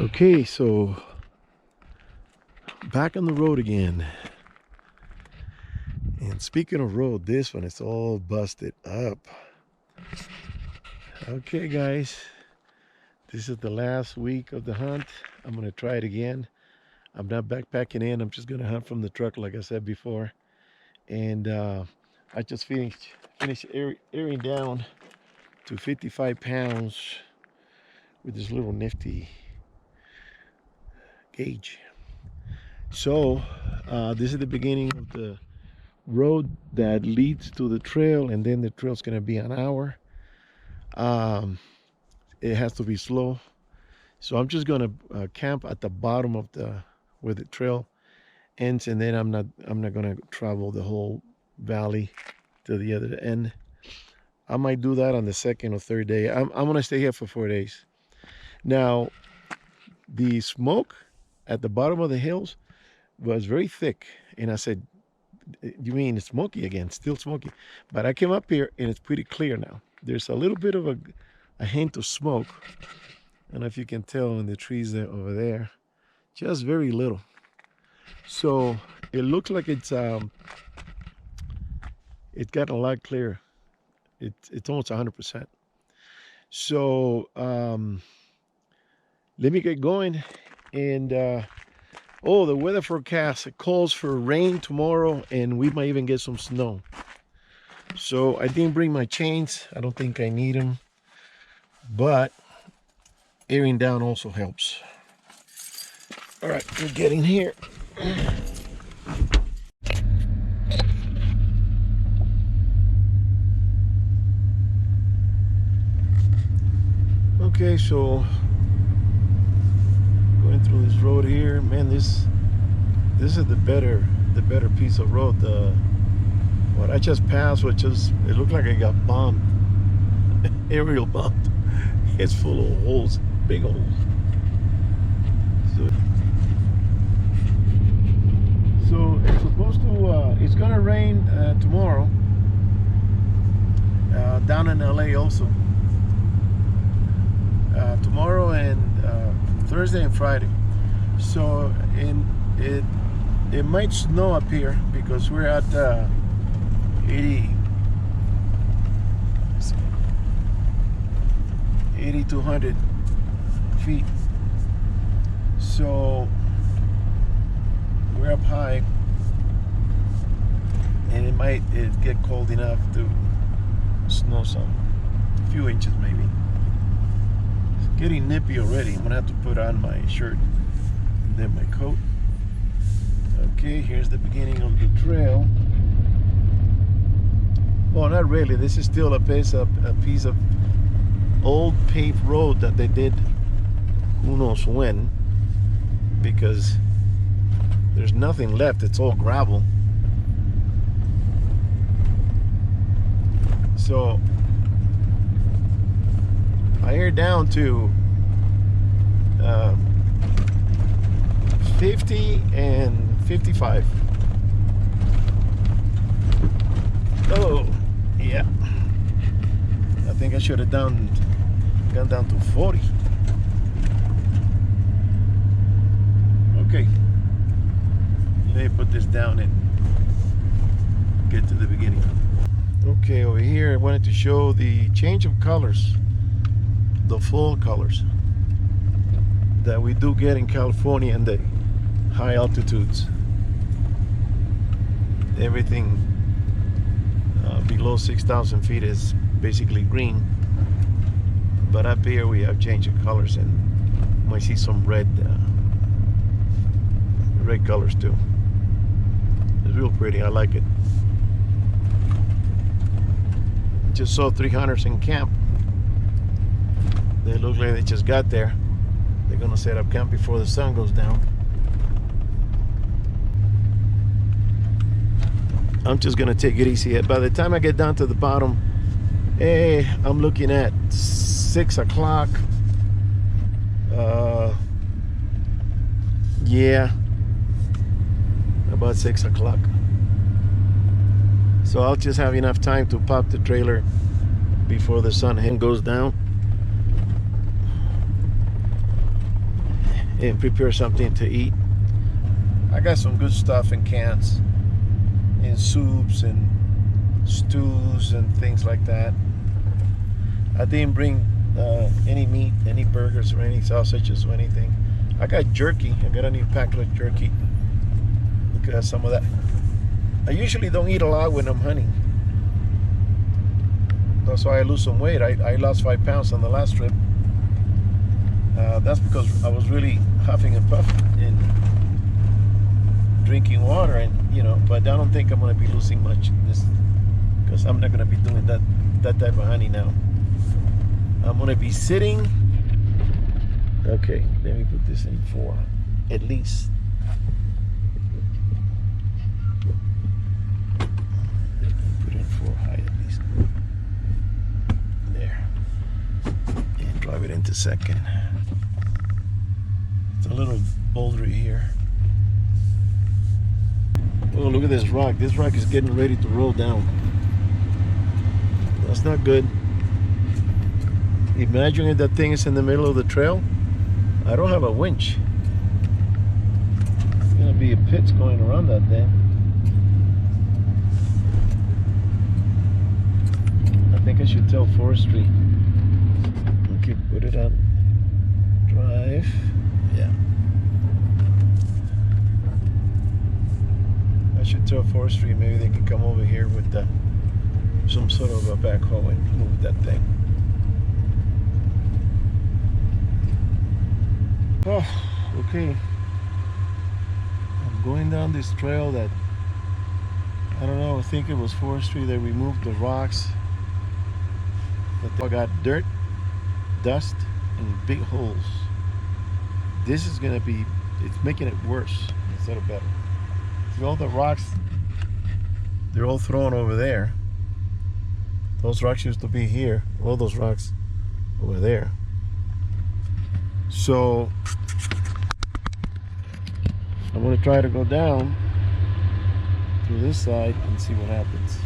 Okay, so back on the road again. And speaking of road, this one is all busted up. Okay, guys, this is the last week of the hunt. I'm gonna try it again. I'm not backpacking in. I'm just gonna hunt from the truck, like I said before. And I just finished airing down to 55 pounds with this little nifty gauge. So this is the beginning of the road that leads to the trail, and then the trail's gonna be an hour. It has to be slow, so I'm just gonna camp at the bottom of the where the trail ends, and then I'm not gonna travel the whole valley to the other end. I might do that on the second or third day. I'm gonna stay here for 4 days. Now, the smoke at the bottom of the hills was very thick, and I said, you mean it's smoky again? Still smoky. But I came up here and it's pretty clear now. There's a little bit of a hint of smoke. I don't know if you can tell in the trees there over there. Just very little. So it looks like it's gotten a lot clearer. It's almost 100%. So let me get going. And oh, the weather forecast, it calls for rain tomorrow, and we might even get some snow. So I didn't bring my chains. I don't think I need them. But airing down also helps. All right, we're getting here. Okay, so going through this road here, man, this is the better piece of road. What I just passed, it looked like I got bombed, aerial bombed. It's full of holes, big holes. So it's supposed to, it's gonna rain tomorrow down in LA also. Tomorrow and Thursday and Friday. So it might snow up here because we're at 8,200 feet. So we're up high, and it might get cold enough to snow some, a few inches maybe. It's getting nippy already. I'm gonna have to put on my shirt and then my coat. Okay, here's the beginning of the trail. Well, not really. This is still a piece of old paved road that they did who knows when, because there's nothing left. It's all gravel. So I air down to 50 and 55. Oh, yeah. I think I should have gone down to 40. Okay. Let me put this down and get to the beginning. Okay, over here I wanted to show the change of colors, the fall colors that we do get in California in the high altitudes. Everything below 6,000 feet is basically green, but up here we have change of colors, and you might see some red colors too. It's real pretty. I like it. Just saw 3 hunters in camp. They look like they just got there. They're gonna set up camp before the sun goes down. I'm just gonna take it easy. By the time I get down to the bottom, hey, I'm looking at 6 o'clock. Yeah, about 6 o'clock. So I'll just have enough time to pop the trailer before the sun goes down. and prepare something to eat. I got some good stuff in cans, in soups and stews and things like that. I didn't bring any meat, any burgers or any sausages or anything. I got jerky. I got a new packet of jerky. Look at some of that. I usually don't eat a lot when I'm hunting. That's why I lose some weight. I lost 5 pounds on the last trip. That's because I was really huffing and puffing and drinking water, and you know. But I don't think I'm going to be losing much this, because I'm not going to be doing that type of hunting now. I'm going to be sitting. Okay, let me put this in 4 at least. Put it in 4 high at least. There. And drive it into second. It's a little bouldery here. Oh, look at this rock. This rock is getting ready to roll down. That's not good. Imagine if that thing is in the middle of the trail. I don't have a winch. There's gonna be a pits going around that thing. I think I should tell forestry. Okay, put it on drive. Yeah. I should tell forestry maybe they can come over here with some sort of a backhoe and move that thing. Oh, okay. I'm going down this trail that, I don't know, I think it was forestry. They removed the rocks. But they got dirt, dust, and big holes. This is gonna be, it's making it worse instead of better. See all the rocks, they're all thrown over there. Those rocks used to be here. All those rocks over there. So I'm going to try to go down through this side and see what happens.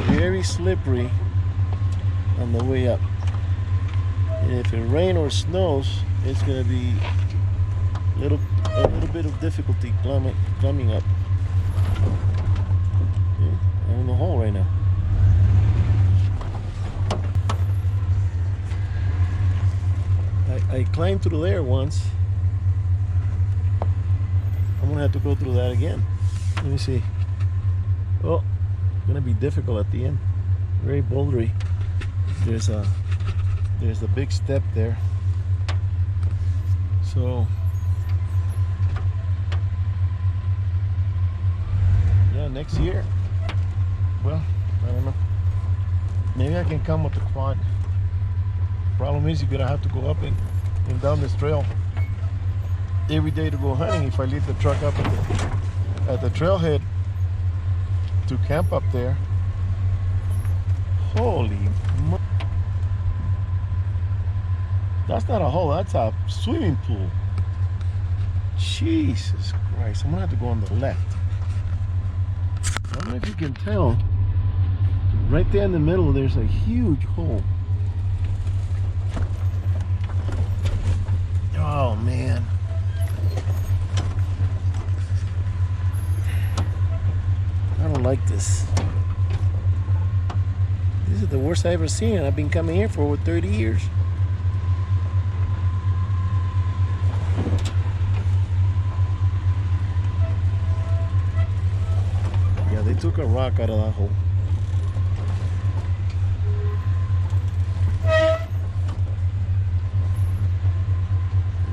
Very slippery on the way up, and if it rains or snows, it's going to be a little bit of difficulty climbing up. Okay, I'm in the hole right now. I climbed through there once. I'm gonna have to go through that again. Let me see. Oh, gonna be difficult at the end. Very bouldery. There's a big step there. So yeah, next year. Well, I don't know. Maybe I can come with the quad. Problem is, you're gonna have to go up and down this trail every day to go hunting. If I leave the truck up at the trailhead to camp up there. Holy mo- that's not a hole, that's a swimming pool. Jesus Christ, I'm gonna have to go on the left. I don't know if you can tell, right there in the middle there's a huge hole. Oh man. I don't like this. This is the worst I've ever seen. I've been coming here for over 30 years. Yeah, they took a rock out of that hole.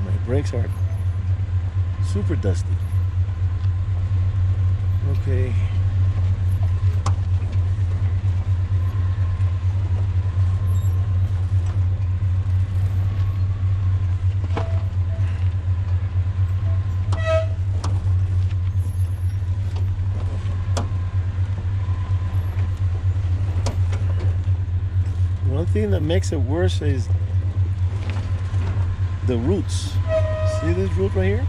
My brakes are super dusty. Okay. thing that makes it worse is the roots. See this root right here?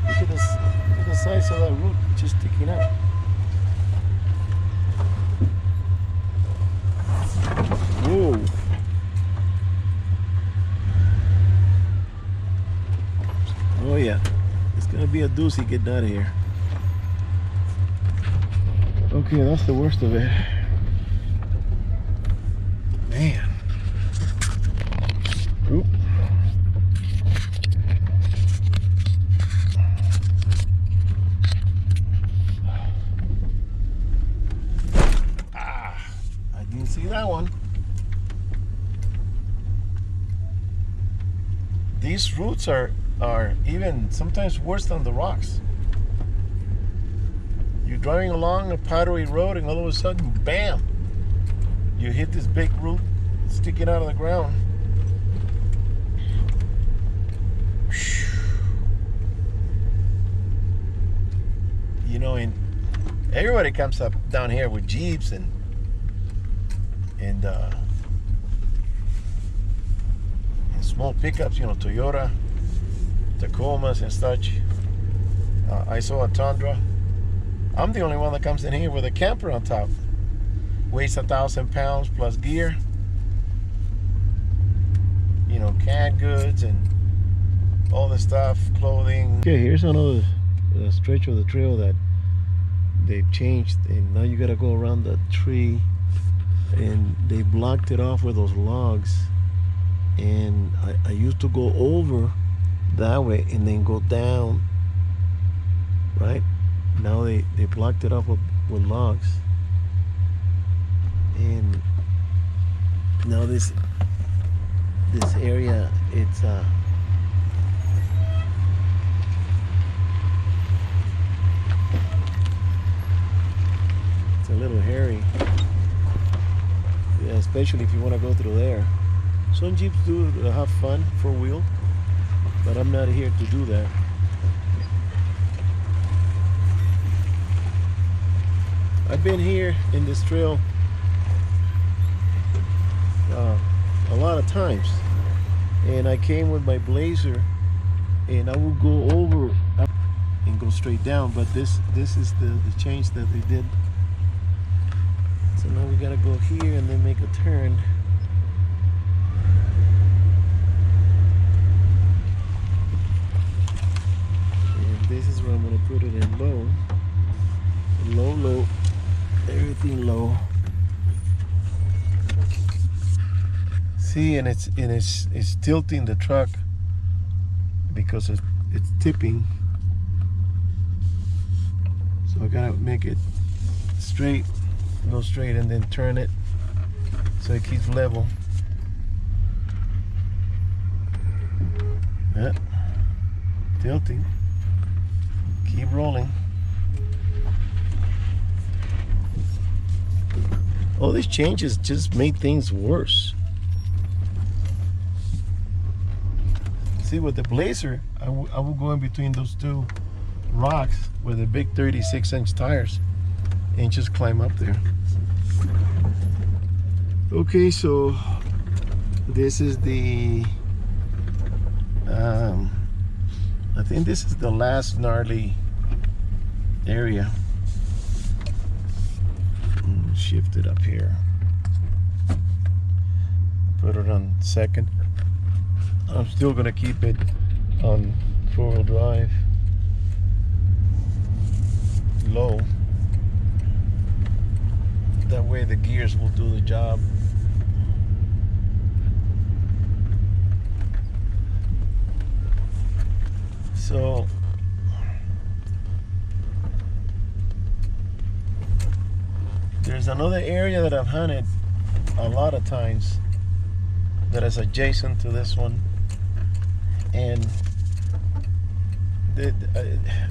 Look at this. Look at the size of that root just sticking out. Whoa. Oh yeah. It's gonna be a doozy getting out of here. Okay, that's the worst of it. Man. Oop. Ah, I didn't see that one. These roots are even sometimes worse than the rocks. You're driving along a powdery road and all of a sudden, bam, you hit this big root sticking out of the ground. You know, and everybody comes up down here with Jeeps and small pickups, you know, Toyota, Tacomas and such. I saw a Tundra. I'm the only one that comes in here with a camper on top. Weighs 1,000 pounds plus gear. You know, canned goods and all the stuff, clothing. Okay, here's another stretch of the trail that they've changed, and now you gotta go around the tree, and they blocked it off with those logs. And I used to go over that way and then go down, right? Now they blocked it up with logs, and now this area, it's a little hairy, yeah, especially if you want to go through there. Some Jeeps do have fun, 4-wheel, but I'm not here to do that. I've been here in this trail a lot of times, and I came with my Blazer, and I will go over and go straight down, but this is the change that they did. So now we gotta go here and then make a turn. And this is where I'm gonna put it in low. Low, everything low. See, and it's tilting the truck because it's tipping. So I gotta make it straight, go straight, and then turn it so it keeps level. Yeah. Tilting. Keep rolling. All these changes just made things worse. See, with the Blazer, I will go in between those two rocks with the big 36-inch tires and just climb up there. Okay, so this is the I think this is the last gnarly area. Shift it up here, put it on second. I'm still gonna keep it on 4-wheel drive, low. That way the gears will do the job. So there's another area that I've hunted a lot of times that is adjacent to this one, and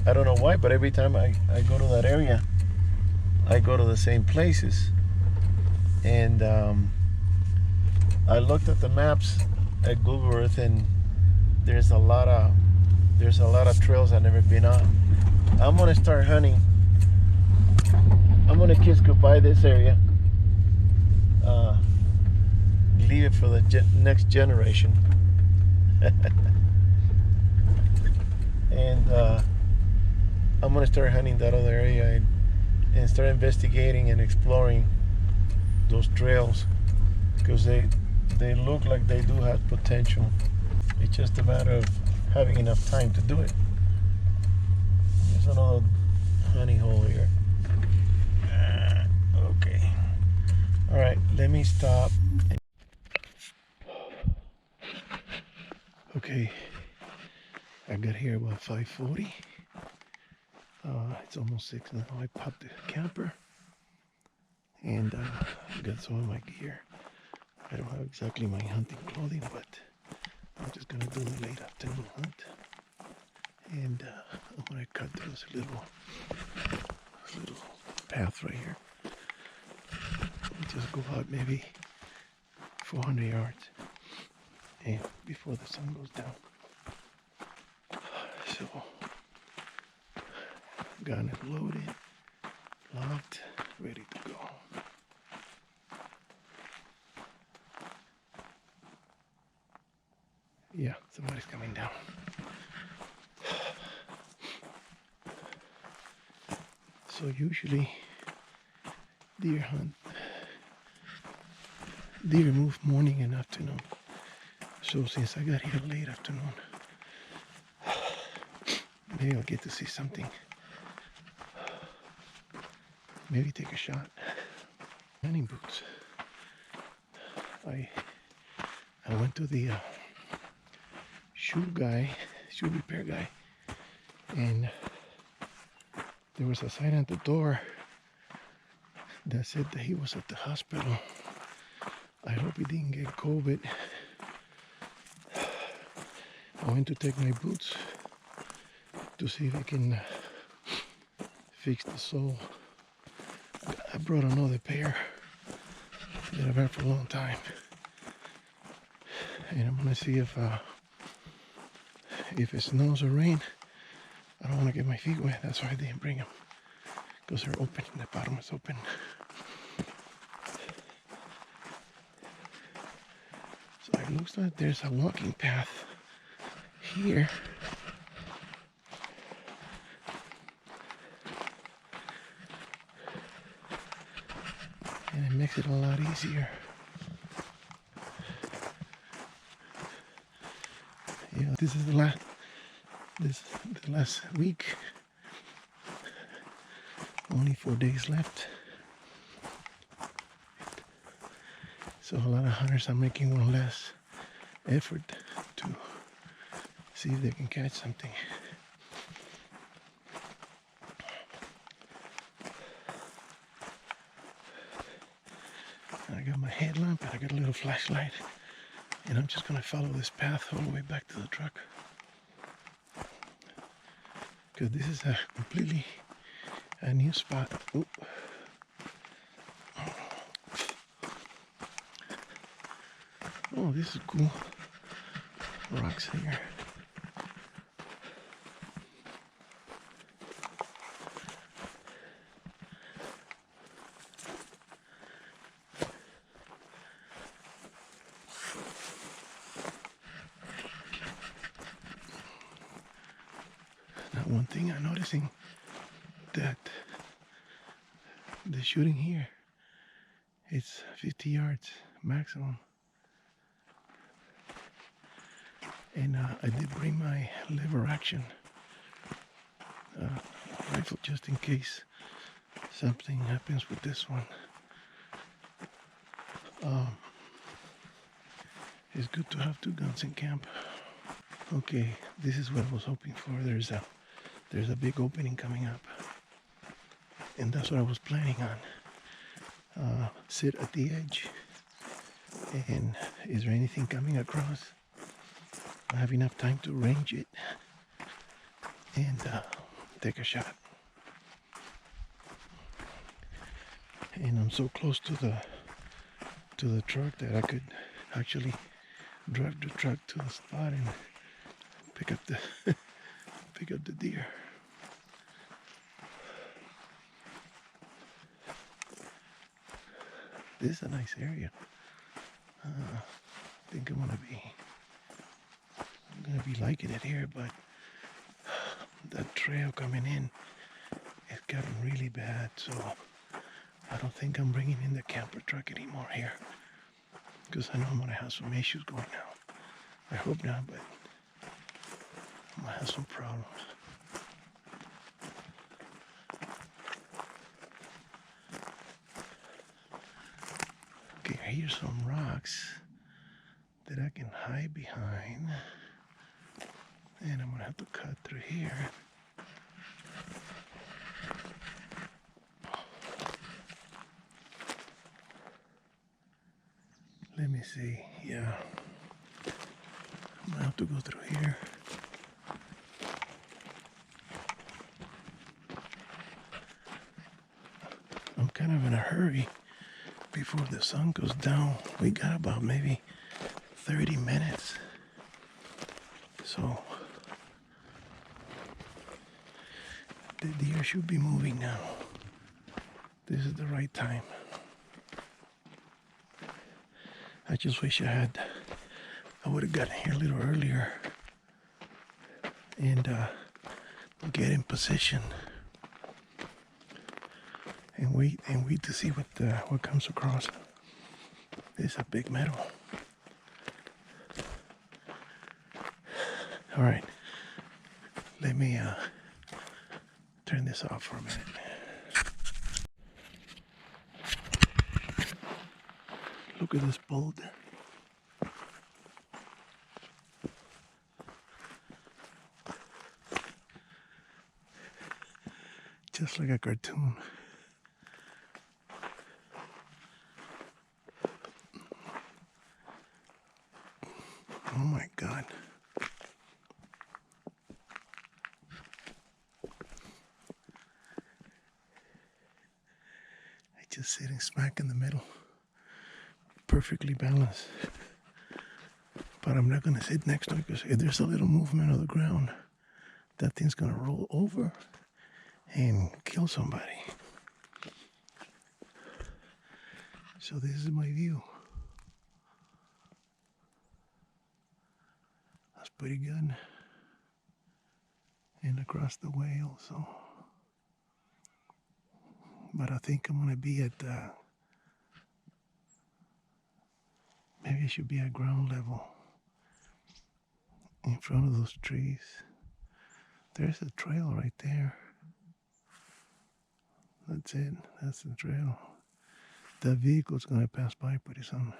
I don't know why, but every time I go to that area, I go to the same places. And I looked at the maps at Google Earth, and there's a lot of trails I've never been on. I'm gonna start hunting. I'm gonna kiss goodbye this area leave it for the next generation. And I'm gonna start hunting that other area and start investigating and exploring those trails, because they look like they do have potential. It's just a matter of having enough time to do it. There's another honey hole here. Okay. All right, let me stop. Okay, I got here about 5:40. It's almost 6 now. I popped the camper and got some of my gear. I don't have exactly my hunting clothing, but I'm just gonna do the late afternoon hunt. And I'm gonna cut through this little path right here. Just go out maybe 400 yards, and before the sun goes down. So, gun is loaded, locked, ready to go. Yeah, somebody's coming down. So usually deer move morning and afternoon. So since I got here late afternoon, maybe I'll get to see something. Maybe take a shot. Hunting boots. I went to the shoe repair guy, and there was a sign at the door that said that he was at the hospital. I hope he didn't get COVID. I went to take my boots to see if I can fix the sole. I brought another pair that I've had for a long time, and I'm gonna see if it snows or rain. I don't want to get my feet wet. That's why I didn't bring them, because they're open. The bottom is open. So it looks like there's a walking path here. And it makes it a lot easier. Yeah, this is the last week. Only 4 days left. So a lot of hunters are making one less effort to see if they can catch something. I got my headlamp and I got a little flashlight, and I'm just gonna follow this path all the way back to the truck, because this is a completely new spot. Ooh. Oh, this is cool. Rocks here. Now, one thing I'm noticing, that the shooting here, it's 50 yards maximum. And I did bring my lever action rifle just in case something happens with this one. It's good to have 2 guns in camp. Okay, this is what I was hoping for. There's a big opening coming up, and that's what I was planning on. Sit at the edge, and is there anything coming across? I have enough time to range it and take a shot. And I'm so close to the truck that I could actually drive the truck to the spot and pick up the deer. This is a nice area. think I'm gonna be liking it here, but that trail coming in, it's gotten really bad, so I don't think I'm bringing in the camper truck anymore here, because I know I'm gonna have some issues going now. I hope not, but I'm gonna have some problems. Okay, here's some rocks that I can hide behind, and I'm gonna have to cut through here. Let me see. Yeah, I'm gonna have to go through here. I'm kind of in a hurry before the sun goes down. We got about maybe 30 minutes. So the deer should be moving now. This is the right time. I just wish I would have gotten here a little earlier and get in position and wait to see what comes across. It's a big meadow. All right, let me turn this off for a minute. Look at this boulder. Just like a cartoon. Oh my God. Just sitting smack in the middle. Perfectly balanced. But I'm not going to sit next to it because if there's a little movement of the ground, that thing's going to roll over and kill somebody. So this is my view. That's pretty good. And across the way also. But I think I'm going to be at, maybe I should be at ground level. In front of those trees. There's a trail right there. That's it. That's the trail. That vehicle's going to pass by pretty soon.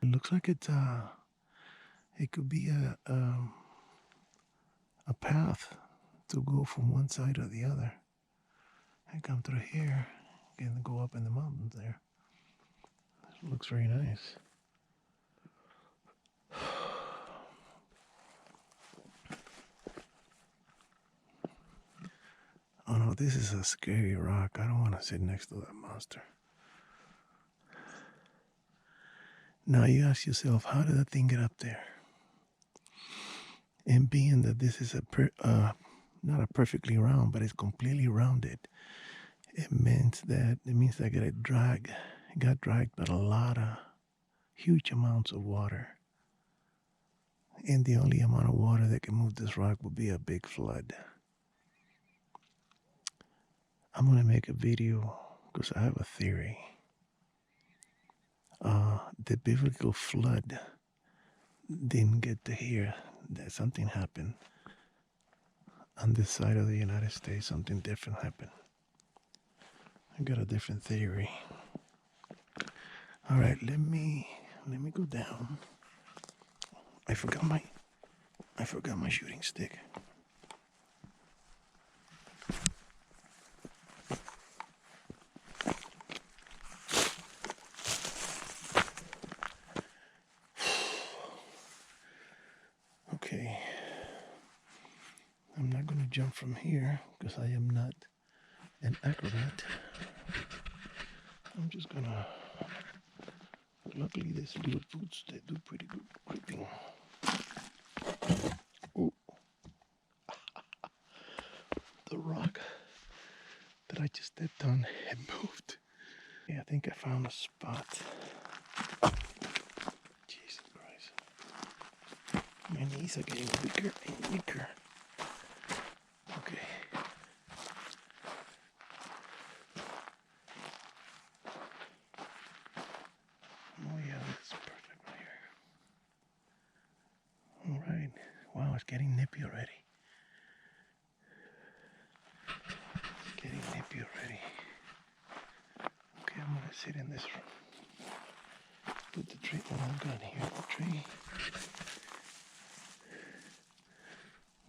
It looks like it could be a path to go from one side or the other. And come through here and go up in the mountains there. It looks very nice. Oh no, this is a scary rock. I don't want to sit next to that monster. Now you ask yourself, how did that thing get up there? And being that this is not a perfectly round, but it's completely rounded, it means that it got dragged by a lot of huge amounts of water. And the only amount of water that can move this rock would be a big flood. I'm going to make a video because I have a theory. The biblical flood didn't get to hear that something happened on this side of the United States. Something different happened. I got a different theory. All right, let me go down. I forgot my shooting stick. Okay. I'm not going to jump from here because I am not an acrobat. I'm just gonna. Luckily, these little boots, they do pretty good gripping. Oh. The rock that I just stepped on had moved. I think I found a spot. Jesus Christ. My knees are getting weaker and weaker. Okay. Oh yeah, this is perfect right here. Alright. Wow, it's getting nippy already. Getting nippy already. Okay, I'm gonna sit in this room. Put the tree. Oh, I'm gonna hear the tree.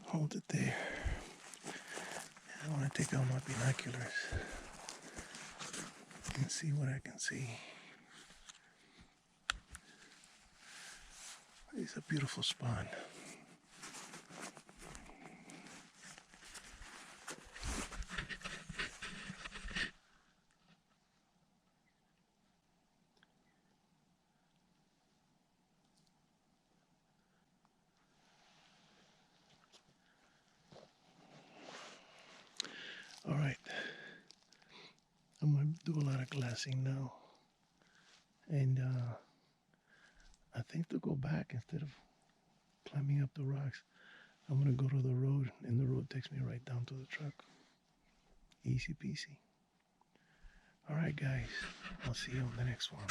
Hold it there. I want to take out my binoculars and see what I can see. It's a beautiful spot. All right, I'm gonna do a lot of glassing now, and I think to go back instead of climbing up the rocks, I'm gonna go to the road, and the road takes me right down to the truck. Easy peasy. All right, guys, I'll see you on the next one.